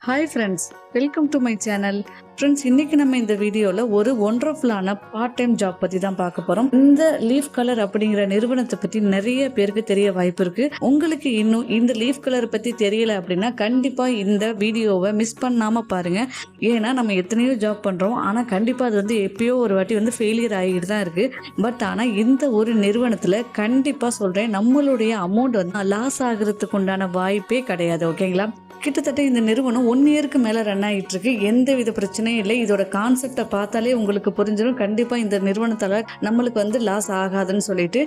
Hi friends, welcome to my channel. Friends, இன்றைக்கி நம்ம இந்த வீடியோவில் ஒரு ஒண்டர்ஃபுல்லான பார்ட் டைம் ஜாப் பற்றி தான் பார்க்க போகிறோம். இந்த லீஃப் கலர் அப்படிங்கிற நிறுவனத்தை பற்றி நிறைய பேருக்கு தெரிய வாய்ப்பு இருக்குது. உங்களுக்கு இன்னும் இந்த லீஃப் கலர் பற்றி தெரியல அப்படின்னா கண்டிப்பாக இந்த வீடியோவை மிஸ் பண்ணாமல் பாருங்கள். ஏன்னா நம்ம எத்தனையோ ஜாப் பண்ணுறோம், ஆனால் கண்டிப்பாக அது எப்பயோ ஒரு வாட்டி ஃபெயிலியர் ஆகிட்டு தான் இருக்குது. பட் ஆனால் இந்த ஒரு நிறுவனத்தில் கண்டிப்பாக சொல்கிறேன், நம்மளுடைய அமௌண்ட் லாஸ் ஆகிறதுக்கு உண்டான வாய்ப்பே கிடையாது. ஓகேங்களா? கிட்டத்தட்ட இந்த நிறுவனம் 1 இயருக்கு மேலே ரன் ஆகிட்டு இருக்கு. எந்த வித பிரச்சனையும் இல்லை. இதோட கான்செப்டை பார்த்தாலே உங்களுக்கு புரிஞ்சிடும், கண்டிப்பாக இந்த நிறுவனத்தால் நம்மளுக்கு லாஸ் ஆகாதுன்னு சொல்லிட்டு.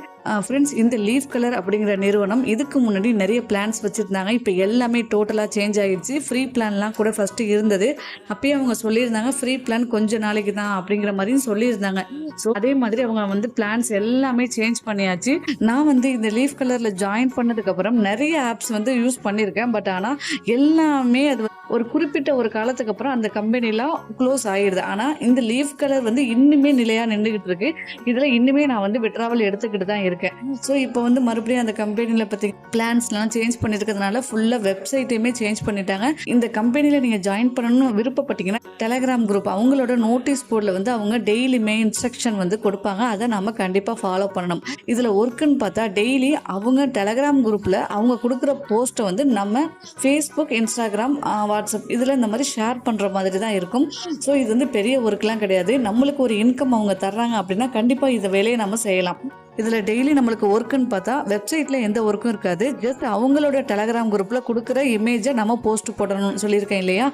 ஃப்ரெண்ட்ஸ், இந்த லீஃப் கலர் அப்படிங்கிற நிறுவனம் இதுக்கு முன்னாடி நிறைய பிளான்ஸ் வச்சுருந்தாங்க. இப்போ எல்லாமே டோட்டலாக சேஞ்ச் ஆகிடுச்சு. ஃப்ரீ பிளான்லாம் கூட ஃபஸ்ட்டு இருந்தது. அப்பயே அவங்க சொல்லியிருந்தாங்க ஃப்ரீ பிளான் கொஞ்சம் நாளைக்கு தான் அப்படிங்கிற மாதிரியும் சொல்லியிருந்தாங்க. ஸோ அதே மாதிரி அவங்க பிளான்ஸ் எல்லாமே சேஞ்ச் பண்ணியாச்சு. நான் இந்த லீஃப் கலரில் ஜாயின் பண்ணதுக்கப்புறம் நிறைய ஆப்ஸ் யூஸ் பண்ணியிருக்கேன். பட் ஆனால் எல்லாமே அது ஒரு குறிப்பிட்ட ஒரு காலத்துக்கு அப்புறம் அந்த கம்பெனிலாம் க்ளோஸ் ஆகிடுது. ஆனால் இந்த லீஃப் கலர் இன்னுமே நிலையாக நின்றுக்கிட்டு இருக்கு. இதில் இன்னுமே நான் விட்ராவல் எடுத்துக்கிட்டு தான் இருக்கேன். ஸோ இப்போ மறுபடியும் அந்த கம்பெனியில் பற்றி பிளான்ஸ்லாம் சேஞ்ச் பண்ணியிருக்கிறதுனால ஃபுல்லாக வெப்சைட்டையுமே சேஞ்ச் பண்ணிட்டாங்க. இந்த கம்பெனியில் நீங்கள் ஜாயின் பண்ணணும்னு விருப்பப்பட்டீங்கன்னா டெலகிராம் குரூப் அவங்களோட நோட்டீஸ் போர்டில் அவங்க டெய்லியுமே இன்ஸ்ட்ரக்ஷன் கொடுப்பாங்க. அதை நம்ம கண்டிப்பாக ஃபாலோ பண்ணணும். இதில் ஒர்க்குன்னு பார்த்தா டெய்லி அவங்க டெலகிராம் குரூப்பில் அவங்க கொடுக்குற போஸ்ட்டை நம்ம ஃபேஸ்புக், இன்ஸ்டாகிராம், வாட்ஸ்அப் இதில் இந்த மாதிரி ஷேர் பண்ணுற மாதிரி தான் இருக்கும். ஸோ இது பெரிய ஒர்க்லாம் கிடையாது. நம்மளுக்கு ஒரு இன்கம் அவங்க தர்றாங்க அப்படின்னா கண்டிப்பாக இந்த வேலையை நம்ம செய்யலாம். இதில் டெய்லி நம்மளுக்கு ஒர்க்குன்னு பார்த்தா வெப்சைட்டில் எந்த ஒர்க்கும் இருக்காது. ஜஸ்ட் அவங்களோட டெலகிராம் குரூப்பில் கொடுக்குற இமேஜை நம்ம போஸ்ட் போடணும்னு சொல்லியிருக்கேன் இல்லையா?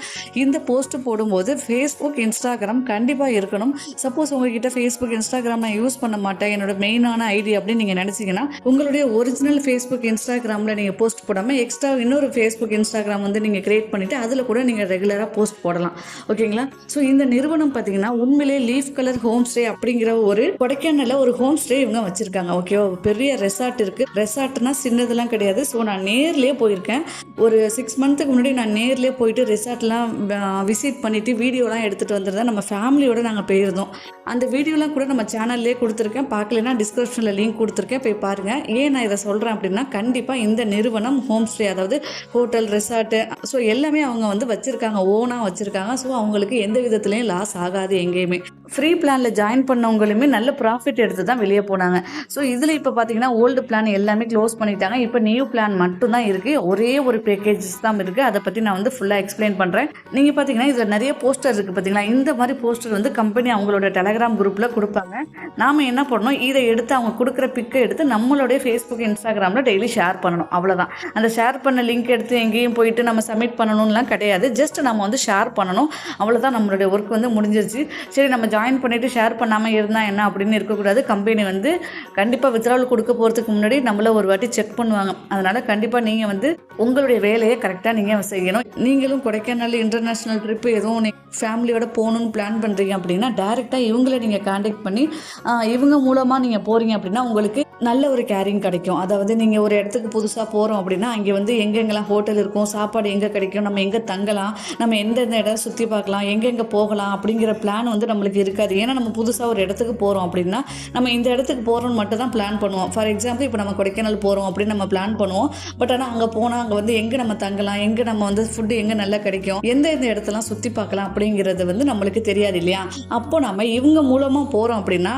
இந்த போஸ்ட் போடும்போது ஃபேஸ்புக், இன்ஸ்டாகிராம் கண்டிப்பாக இருக்கணும். சப்போஸ் உங்ககிட்ட ஃபேஸ்புக், இன்ஸ்டாகிராம் நான் யூஸ் பண்ண மாட்டேன், என்னோட மெயினான ஐடி அப்படின்னு நீங்கள் நினச்சிங்கன்னா உங்களுடைய ஒரிஜினல் ஃபேஸ்புக், இன்ஸ்டாகிராமில் நீங்கள் போஸ்ட் போடாமல் எக்ஸ்ட்ரா இன்னொரு ஃபேஸ்புக், இன்ஸ்டாகிராம் நீங்கள் க்ரியேட் பண்ணிவிட்டு அதில் கூட நீங்கள் ரெகுலராக போஸ்ட் போடலாம். ஓகேங்களா? ஸோ இந்த நிறுவனம் பார்த்தீங்கன்னா உண்மையிலே லீஃப் கலர் ஹோம் ஸ்டே அப்படிங்கிற ஒரு கொடைக்கானலில் ஒரு ஹோம் ஸ்டே இவங்க வச்சிருக்காங்க. ஓகே, பெரிய ரெசார்ட் இருக்கு. ரெசார்ட்னா சின்னதெல்லாம் கிடையாது. ஸோ நான் நேர்லேயே போயிருக்கேன். ஒரு 6 மந்த்துக்கு முன்னாடி நான் நேர்லேயே போயிட்டு ரெசார்ட்லாம் விசிட் பண்ணிட்டு வீடியோலாம் எடுத்துகிட்டு வந்திருந்தேன். நம்ம ஃபேமிலியோட நாங்கள் போயிருந்தோம். அந்த வீடியோலாம் கூட நம்ம சேனல்லே கொடுத்துருக்கேன். பார்க்கலன்னா டிஸ்கிரிப்ஷனில் லிங்க் கொடுத்துருக்கேன், போய் பாருங்கள். ஏன் நான் இதை சொல்கிறேன் அப்படின்னா கண்டிப்பாக இந்த நிறுவனம் ஹோம் ஸ்டே, அதாவது ஹோட்டல், ரெசார்ட்டு, ஸோ எல்லாமே அவங்க வச்சுருக்காங்க, ஓனாக வச்சுருக்காங்க. ஸோ அவங்களுக்கு எந்த விதத்துலையும் லாஸ் ஆகாது. எங்கேயுமே ஃப்ரீ பிளானில் ஜாயின் பண்ணவங்களுமே நல்ல ப்ராஃபிட் எடுத்து தான் வெளியே போனாங்க. ஸோ இதில் இப்போ பார்த்தீங்கன்னா ஓல்டு பிளான் எல்லாமே க்ளோஸ் பண்ணிட்டாங்க. இப்போ நியூ பிளான் மட்டும்தான் இருக்குது. ஒரே ஒரு பேக்கேஜஸ் தான் இருக்குது. அதை பற்றி நான் ஃபுல்லாக எக்ஸ்பிளைன் பண்ணுறேன். நீங்கள் பார்த்தீங்கன்னா இதில் நிறைய போஸ்டர் இருக்குது பார்த்தீங்களா? இந்த மாதிரி போஸ்டர் கம்பெனி அவங்களோட டெலகிராம் குரூப்பில் கொடுப்பாங்க. நாம் என்ன பண்ணணும், இதை எடுத்து அவங்க கொடுக்குற பிக்கை எடுத்து நம்மளுடைய ஃபேஸ்புக், இன்ஸ்டாகிராமில் டெய்லி ஷேர் பண்ணணும். அவ்வளோதான். அந்த ஷேர் பண்ண லிங்க் எடுத்து எங்கேயும் போயிட்டு நம்ம சப்மிட் பண்ணணும்லாம் கிடையாது. ஜஸ்ட் நம்ம ஷேர் பண்ணணும். அவ்வளோதான். நம்மளுடைய ஒர்க் முடிஞ்சிருச்சு. சரி, நம்ம ஜாயின் பண்ணிவிட்டு ஷேர் பண்ணாமல் இருந்தால் என்ன அப்படின்னு இருக்கக்கூடாது. கம்பெனி கண்டிப்பாக வித்ட்ராவல் கொடுக்க போகிறதுக்கு முன்னாடி நம்மள ஒரு வாட்டி செக் பண்ணுவாங்க. அதனால் கண்டிப்பாக நீங்கள் உங்களுடைய வேலையை கரெக்டாக நீங்கள் செய்யணும். நீங்களும் கொடைக்கானல் இன்டர்நேஷ்னல் ட்ரிப் எதுவும் ஃபேமிலியோட போகணுன்னு பிளான் பண்ணுறீங்க அப்படின்னா டேரெக்டாக இவங்களை நீங்கள் கான்டாக்ட் பண்ணி இவங்க மூலமாக நீங்கள் போகிறீங்க அப்படின்னா உங்களுக்கு நல்ல ஒரு கேரிங் கிடைக்கும். அதாவது நீங்கள் ஒரு இடத்துக்கு புதுசாக போகிறோம் அப்படின்னா அங்கே எங்கெங்கெல்லாம் ஹோட்டல் இருக்கும், சாப்பாடு எங்கே கிடைக்கும், நம்ம எங்கே தங்கலாம், நம்ம எந்தெந்த இடம் சுற்றி பார்க்கலாம், எங்கெங்கே போகலாம் அப்படிங்கிற பிளான் நம்மளுக்கு இருக்காது. ஏன்னா நம்ம புதுசாக ஒரு இடத்துக்கு போகிறோம் அப்படின்னா நம்ம இந்த இடத்துக்கு போகிறோன்னு மட்டும் தான் பிளான் பண்ணுவோம். ஃபார் எக்ஸாம்பிள், இப்போ நம்ம கொடைக்கானல் போகிறோம் அப்படின்னு நம்ம பிளான் பண்ணுவோம். பட் ஆனால் அங்கே போனால் அங்கே எங்கே நம்ம தங்கலாம், எங்கே நம்ம ஃபுட்டு எங்கே நல்லா கிடைக்கும், எந்த இடத்தெல்லாம் சுற்றி பார்க்கலாம் அப்படிங்கிறது நம்மளுக்கு தெரியாது இல்லையா? அப்போ நம்ம இவங்க மூலமாக போகிறோம் அப்படின்னா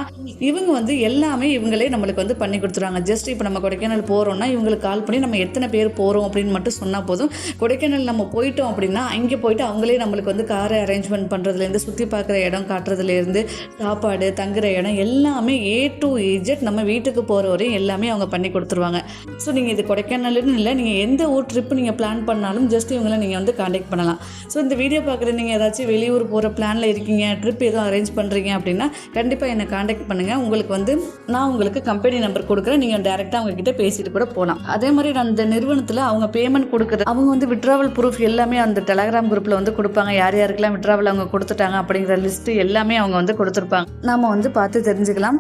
இவங்க எல்லாமே இவங்களே நம்மளுக்கு பண்ணி கொடுத்துருவாங்க. ஜஸ்ட் இப்போ நம்ம கொடைக்கானல் போகிறோம்னா இவங்களுக்கு கால் பண்ணி நம்ம எத்தனை பேர் போகிறோம் அப்படின்னு மட்டும் சொன்னால் போதும். கொடைக்கானல் நம்ம போயிட்டோம் அப்படின்னா அங்கே போயிட்டு அவங்களே நம்மளுக்கு காரை அரேஞ்ச்மெண்ட் பண்ணுறதுலேருந்து, சுற்றி பார்க்குற இடம் காட்டுறதுலேருந்து, சாப்பாடு, தங்குற இடம் எல்லாமே A to Z நம்ம வீட்டுக்கு போகிற வரையும் எல்லாமே அவங்க பண்ணி கொடுத்துருவாங்க. ஸோ நீங்கள் இது கொடைக்கானல்னு இல்லை, நீங்கள் எந்த ஊர் ட்ரிப்பு நீங்கள் பிளான் பண்ணாலும் ஜஸ்ட் இவங்களை நீங்கள் கான்டாக்ட் பண்ணலாம். ஸோ இந்த வீடியோ பார்க்குற நீங்கள் ஏதாச்சும் வெளியூர் போகிற பிளானில் இருக்கீங்க, ட்ரிப் எதுவும் அரேஞ்ச் பண்ணுறீங்க அப்படின்னா கண்டிப்பாக என்னை கான்டாக்ட் பண்ணுங்கள். உங்களுக்கு நான் உங்களுக்கு கம்பெனி நம்பர் கொடுக்குறேன். நீங்கள் டேரெக்டாக அவங்ககிட்ட பேசிட்டு கூட போகலாம். அதே மாதிரி அந்த நிறுவனத்தில் அவங்க பேமெண்ட் கொடுக்குறது அவங்க விட்ராவல் ப்ரூஃப் எல்லாமே அந்த டெலகிராம் குரூப்பில் கொடுப்பாங்க. யார் யாருக்கெல்லாம் விட்ராவல் அவங்க கொடுத்துட்டாங்க அப்படிங்கிற லிஸ்ட்டு எல்லாமே அவங்க கொடுத்துருப்பாங்க. நம்ம பார்த்து தெரிஞ்சுக்கலாம்.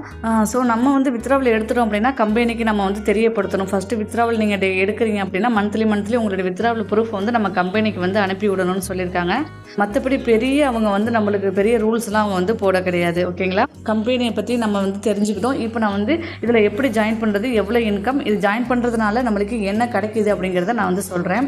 ஸோ நம்ம வித்ட்ராவல் எடுத்துட்டோம் அப்படின்னா கம்பெனிக்கு நம்ம தெரியப்படுத்தணும். ஃபஸ்ட்டு வித்ட்ராவல் நீங்கள் எடுக்கிறீங்க அப்படின்னா மந்த்லி உங்களுடைய வித்ட்ராவல் ப்ரூஃப் நம்ம கம்பெனிக்கு அனுப்பி விடணும்னு சொல்லியிருக்காங்க. மற்றபடி பெரிய அவங்க நம்மளுக்கு பெரிய ரூல்ஸ்லாம் அவங்க போட கிடையாது. ஓகேங்களா? கம்பெனியை பற்றி நம்ம தெரிஞ்சுக்கிட்டோம். இப்போ நான் இதில் எப்படி ஜாயின் பண்ணுறது, எவ்வளோ இன்கம், இது ஜாயின் பண்ணுறதுனால நம்மளுக்கு என்ன கிடைக்கிது அப்படிங்கிறத நான் சொல்கிறேன்.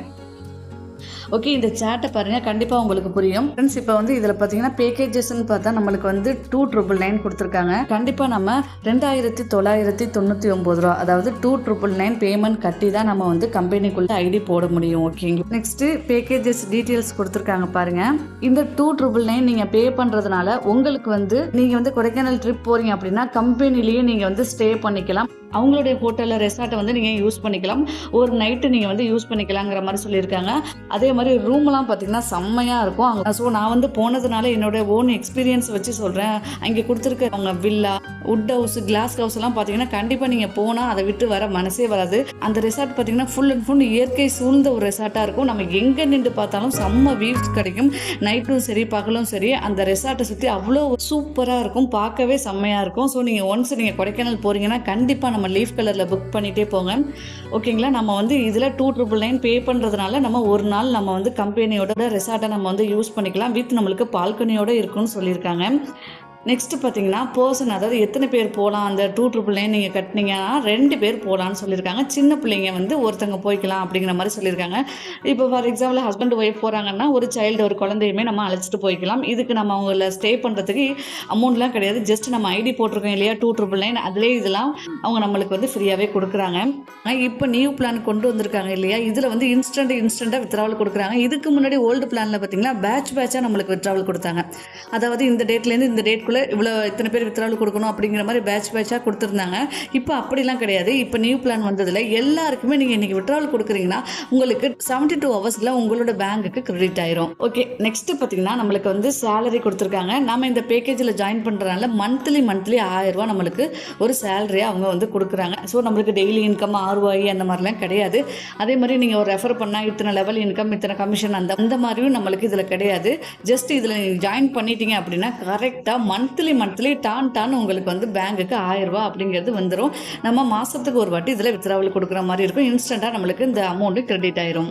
ஓகே, இந்த சார்ட்டை பாருங்கள், கண்டிப்பாக உங்களுக்கு புரியும். ஃப்ரெண்ட்ஸ், இப்போ வந்து இதில் பார்த்தீங்கன்னா பேக்கேஜஸ்ன்னு பார்த்தா நம்மளுக்கு வந்து 2,999 கொடுத்துருக்காங்க. கண்டிப்பாக நம்ம 2,999 ரூபா, அதாவது 2,999 பேமெண்ட் கட்டி தான் நம்ம வந்து கம்பெனிக்குள்ள ஐடி போட முடியும். ஓகேங்க. நெக்ஸ்ட் பேக்கேஜஸ் டீட்டெயில்ஸ் கொடுத்துருக்காங்க பாருங்க. இந்த 2,999 நீங்க பே பண்றதுனால உங்களுக்கு வந்து நீங்க வந்து கொடைக்கானல் ட்ரிப் போறீங்க அப்படின்னா கம்பெனிலேயே நீங்க வந்து ஸ்டே பண்ணிக்கலாம். அவங்களுடைய ஹோட்டலில் ரெசார்ட்டை வந்து நீங்கள் யூஸ் பண்ணிக்கலாம். ஒரு நைட்டு நீங்கள் வந்து யூஸ் பண்ணிக்கலாங்கிற மாதிரி சொல்லியிருக்காங்க. அதே மாதிரி ரூம்லாம் பார்த்தீங்கன்னா செம்மையாக இருக்கும். ஸோ நான் வந்து போனதுனால என்னோட ஓன் எக்ஸ்பீரியன்ஸ் வச்சு சொல்கிறேன். அங்கே கொடுத்துருக்க அவங்க villa, would house, glass house எல்லாம் பார்த்தீங்கன்னா கண்டிப்பாக நீங்கள் போனால் அதை விட்டு வர மனசே வராது. அந்த ரெசார்ட் பார்த்தீங்கன்னா ஃபுல் அண்ட் ஃபுல் இயற்கை சூழ்ந்த ஒரு ரெசார்ட்டாக இருக்கும். நம்ம எங்கே நின்று பார்த்தாலும் செம்ம வியூஸ் கிடைக்கும். நைட்டும் சரி பகலும் சரி அந்த ரெசார்ட்டை சுற்றி அவ்வளோ சூப்பராக இருக்கும். பார்க்கவே செம்மையாக இருக்கும். ஸோ நீங்கள் ஒன்ஸ் நீங்கள் கொடைக்கானல் போகிறீங்கன்னா கண்டிப்பாக நம்ம லீஃப் கலரில் புக் பண்ணிகிட்டே போங்க. ஓகேங்களா. நம்ம வந்து இதில் 2,999 பே பண்ணுறதுனால நம்ம ஒரு நாள் நம்ம வந்து கம்பெனியோட ரெசார்ட்டை நம்ம வந்து யூஸ் பண்ணிக்கலாம். வித் நம்மளுக்கு பால்கனியோடு இருக்குன்னு சொல்லியிருக்காங்க. நெக்ஸ்ட் பார்த்தீங்கன்னா பர்சன், அதாவது எத்தனை பேர் போகலாம், அந்த 2,999 நீங்கள் கட்டினீங்கன்னா 2 பேர் போகலான்னு சொல்லியிருக்காங்க. சின்ன பிள்ளைங்க வந்து ஒருத்தங்க போய்க்கலாம் அப்படிங்கிற மாதிரி சொல்லியிருக்காங்க. இப்போ ஃபார் எக்ஸாம்பிள் ஹஸ்பண்ட் ஒய்ஃப் போகிறாங்கன்னா ஒரு சைல்டு, ஒரு குழந்தையுமே நம்ம அழைச்சிட்டு போய்க்கலாம். இதுக்கு நம்ம அவங்கள ஸ்டே பண்ணுறதுக்கு அமௌண்ட்லாம் கிடையாது. ஜஸ்ட் நம்ம ஐடி போட்டிருக்கோம் இல்லையா 2,999, அதிலே இதெல்லாம் அவங்க நம்மளுக்கு வந்து ஃப்ரீயாகவே கொடுக்குறாங்க. இப்போ நியூ பிளான் கொண்டு வந்திருக்காங்க இல்லையா, இதில் வந்து இன்ஸ்டண்ட்டாக வித்ராவல் கொடுக்குறாங்க. இதுக்கு முன்னாடி ஓல்டு பிளானில் பார்த்தீங்கன்னா பேட்சாக நம்மளுக்கு வித்ராவல் கொடுத்தாங்க. அதாவது இந்த டேட்லேருந்து இந்த டேட் இவ்வளோ இத்தனை பேர் வித்ராவல் கொடுக்கணும் அப்படிங்கிற மாதிரி பேட்சாக கொடுத்துருந்தாங்க. இப்போ அப்படிலாம் கிடையாது. இப்போ நியூ பிளான் வந்ததில் எல்லாருக்குமே நீங்கள் இன்றைக்கி வித்ராவல் கொடுக்குறீங்கன்னா உங்களுக்கு 72 ஹவர்ஸில் உங்களோட பேங்க்குக்கு கிரெடிட் ஆயிரும். ஓகே, நெக்ஸ்ட்டு பார்த்தீங்கன்னா நம்மளுக்கு வந்து சேலரி கொடுத்துருக்காங்க. நம்ம இந்த பேக்கேஜில் ஜாயின் பண்ணுறதுனால மந்த்லி 1000 ரூபா நம்மளுக்கு ஒரு சேலரியாக அவங்க வந்து கொடுக்குறாங்க. ஸோ நம்மளுக்கு டெய்லி இன்கம் ROI அந்த மாதிரிலாம் கிடையாது. அதே மாதிரி நீங்கள் ஒரு ரெஃபர் பண்ணால் இத்தனை லெவல் இன்கம், இத்தனை கமிஷன் அந்த மாதிரியும் நம்மளுக்கு இதில் கிடையாது. ஜஸ்ட் இதில் நீங்கள் ஜாயின் பண்ணிட்டீங்க அப்படின்னா கரெக்டாக மந்த்லி டான் உங்களுக்கு வந்து பேங்குக்கு 1000 ரூபா அப்படிங்கிறது வந்துடும். நம்ம மாதத்துக்கு ஒரு வாட்டி இதில் வித்ராவல் கொடுக்குற மாதிரி இருக்கும். இன்ஸ்டண்ட்டாக நம்மளுக்கு இந்த அமௌண்ட்டு கிரெடிட் ஆயிரும்.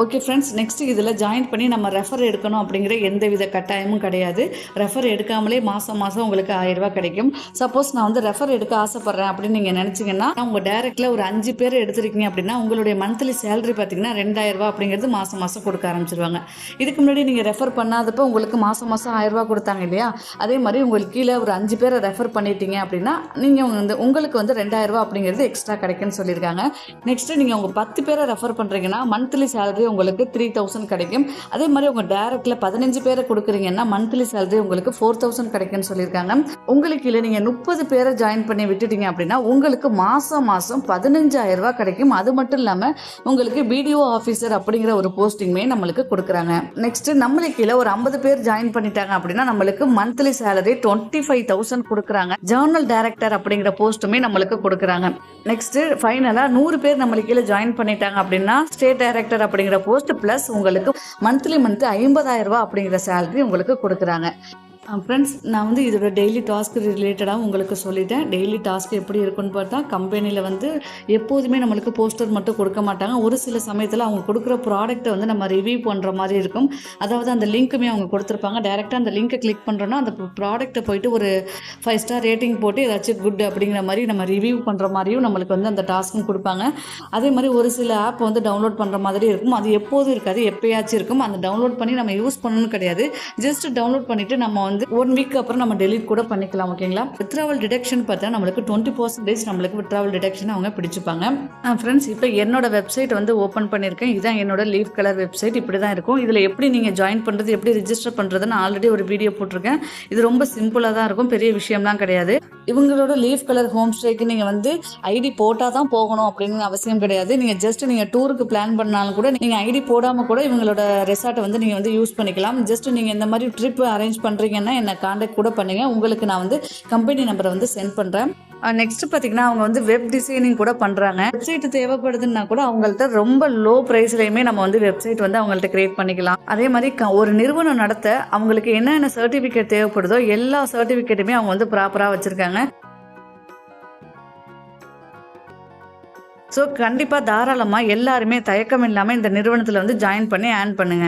ஓகே ஃப்ரெண்ட்ஸ், நெக்ஸ்ட் இதில் ஜாயின் பண்ணி நம்ம ரெஃபர் எடுக்கணும் அப்படிங்கிற எந்த வித கட்டாயமும் கிடையாது. ரெஃபர் எடுக்காமலே மாதம் உங்களுக்கு 1000 ரூபா கிடைக்கும். சப்போஸ் நான் வந்து ரெஃபர் எடுக்க ஆசைப்பட்றேன் அப்படின்னு நீங்கள் நினச்சிங்கன்னா உங்கள் டேரெக்டில் ஒரு 5 பேர் எடுத்துருக்கீங்க அப்படின்னா உங்களுடைய மந்த்லி சேலரி பார்த்தீங்கன்னா 2000 ரூபா அப்படிங்கிறது மாதம் கொடுக்க ஆரம்பிச்சிருவாங்க. இதுக்கு முன்னாடி நீங்கள் ரெஃபர் பண்ணாதப்போ உங்களுக்கு மாதம் 1000 ரூபா கொடுத்தாங்க இல்லையா, அதே மாதிரி உங்களுக்கு கீழே ஒரு 5 பேரை ரெஃபர் பண்ணிட்டீங்க அப்படின்னா நீங்கள் வந்து உங்களுக்கு வந்து 2000 ரூபா அப்படிங்கிறது எக்ஸ்ட்ரா கிடைக்குன்னு சொல்லியிருக்காங்க. நெக்ஸ்ட்டு நீங்கள் உங்கள் 10 பேரை ரெஃபர் பண்ணுறீங்கன்னா மந்த்லி சேலரி உங்களுக்கு 3000 கிடைக்கும். அதே மாதிரி உங்கள் டேரெக்டில் 15 பேரை கொடுக்குறீங்கன்னா மந்த்லி சேலரி உங்களுக்கு 4000 கிடைக்குன்னு சொல்லியிருக்காங்க. உங்களுக்கு இல்லை நீங்கள் 30 பேரை ஜாயின் பண்ணி விட்டுட்டீங்க அப்படின்னா உங்களுக்கு மாதம் 15,000 ரூபா கிடைக்கும். அது மட்டும் இல்லாமல் உங்களுக்கு BDO ஆஃபீஸர் அப்படிங்கிற ஒரு போஸ்டிங்குமே நம்மளுக்கு கொடுக்குறாங்க. நெக்ஸ்ட்டு நம்மளுக்கு கீழே ஒரு 50 பேர் ஜாயின் பண்ணிட்டாங்க அப்படின்னா நம்மளுக்கு மந்த்லி சேலரி 25,000 கொடுக்குறாங்க. ஜேர்னல் டைரக்டர் அப்படிங்கிற போஸ்ட்டுமே நம்மளுக்கு கொடுக்குறாங்க. நெக்ஸ்ட் ஃபைனலாக 100 பேர் நம்மளுக்கு கீழே ஜாயின் பண்ணிட்டாங்க அப்படின்னா ஸ்டேட் டைரக்டர் அப்படிங்கிற போஸ்ட் ப்ளஸ் உங்களுக்கு மந்த்லி 50,000 ரூபா அப்படிங்கிற சேலரி உங்களுக்கு கொடுக்குறாங்க. ஃப்ரெண்ட்ஸ், நான் வந்து இதோட டெய்லி டாஸ்க் ரிலேட்டடாக உங்களுக்கு சொல்லிட்டேன். டெய்லி டாஸ்க் எப்படி இருக்குன்னு பார்த்தா கம்பெனியில் வந்து எப்போதுமே நம்மளுக்கு போஸ்டர் மட்டும் கொடுக்க மாட்டாங்க. ஒரு சில சமயத்தில் அவங்க கொடுக்குற ப்ராடக்ட்டை வந்து நம்ம ரிவ்யூ பண்ணுற மாதிரி இருக்கும். அதாவது அந்த லிங்க்குமே அவங்க கொடுத்துருப்பாங்க. டேரெக்டாக அந்த லிங்க்கை கிளிக் பண்ணுறோன்னா அந்த ப்ராடக்ட்டை போயிட்டு ஒரு 5 ஸ்டார் ரேட்டிங் போட்டு ஏதாச்சும் குட் அப்படிங்கிற மாதிரி நம்ம ரிவ்யூ பண்ணுற மாதிரியும் நம்மளுக்கு வந்து அந்த டாஸ்க்கும் கொடுப்பாங்க. அதே மாதிரி ஒரு சில ஆப் வந்து டவுன்லோட் பண்ணுற மாதிரி இருக்கும். அது எப்போதும் இருக்காது, எப்போயாச்சும் இருக்கும். அந்த டவுன்லோட் பண்ணி நம்ம யூஸ் பண்ணணும்னு கிடையாது. ஜஸ்ட் டவுன்லோட் பண்ணிவிட்டு நம்ம வந்து 1 வீக் அப்புறம் நம்ம டெலிட் கூட பண்ணிக்கலாம். ஓகேங்களா. வித்ராவல் டிடக்ஷன் பார்த்தா நம்மளுக்கு 20% நம்மளுக்கு வித்ராவல் டிடக்ஷன் அவங்க பிடிச்சிப்பாங்க. ஃப்ரெண்ட்ஸ், இப்போ என்னோட வெப்சைட் வந்து ஓப்பன் பண்ணியிருக்கேன். இதுதான் என்னோட லீஃப் கலர் வெப்சைட். இப்படி தான் இருக்கும். இதில் எப்படி நீங்கள் ஜாயின் பண்ணுறது, எப்படி ரிஜிஸ்டர் பண்ணுறதுன்னு ஆல்ரெடி ஒரு வீடியோ போட்டிருக்கேன். இது ரொம்ப சிம்பிளாக தான் இருக்கும், பெரிய விஷயம்லாம் கிடையாது. இவங்களோட லீஃப் கலர் ஹோம் ஸ்டேக்கு நீங்கள் வந்து ஐடி போட்டால் தான் போகணும் அப்படின்னு அவசியம் கிடையாது. நீங்கள் ஜஸ்ட் நீங்கள் டூருக்கு பிளான் பண்ணாலும் கூட நீங்கள் ஐடி போடாமல் கூட இவங்களோட ரெசார்ட்டை வந்து நீங்கள் வந்து யூஸ் பண்ணிக்கலாம். ஜஸ்ட் நீங்கள் இந்த மாதிரி ட்ரிப் அரேஞ்ச் பண்ணுறீங்கன்னா என்னை காண்டாக்ட் கூட பண்ணுங்க. உங்களுக்கு நான் வந்து கம்பெனி நம்பரை வந்து சென்ட் பண்ணுறேன். நெக்ஸ்ட் பார்த்தீங்கன்னா அவங்க வந்து வெப் டிசைனிங் கூட பண்ணுறாங்க. வெப்சைட் தேவைப்படுதுன்னா கூட அவங்கள்ட்ட ரொம்ப லோ ப்ரைஸ்லையுமே நம்ம வந்து வெப்சைட் வந்து அவங்கள்ட்ட கிரியேட் பண்ணிக்கலாம். அதே மாதிரி ஒரு நிறுவனம் நடத்த அவங்களுக்கு என்னென்ன சர்டிஃபிகேட் தேவைப்படுதோ எல்லா சர்டிஃபிகேட்டுமே அவங்க வந்து ப்ராப்பராக வச்சுருக்காங்க. ஸோ கண்டிப்பாக தாராளமாக எல்லாருமே தயக்கம் இல்லாமல் இந்த நிறுவனத்தில் வந்து ஜாயின் பண்ணி ஏர்ன் பண்ணுங்க.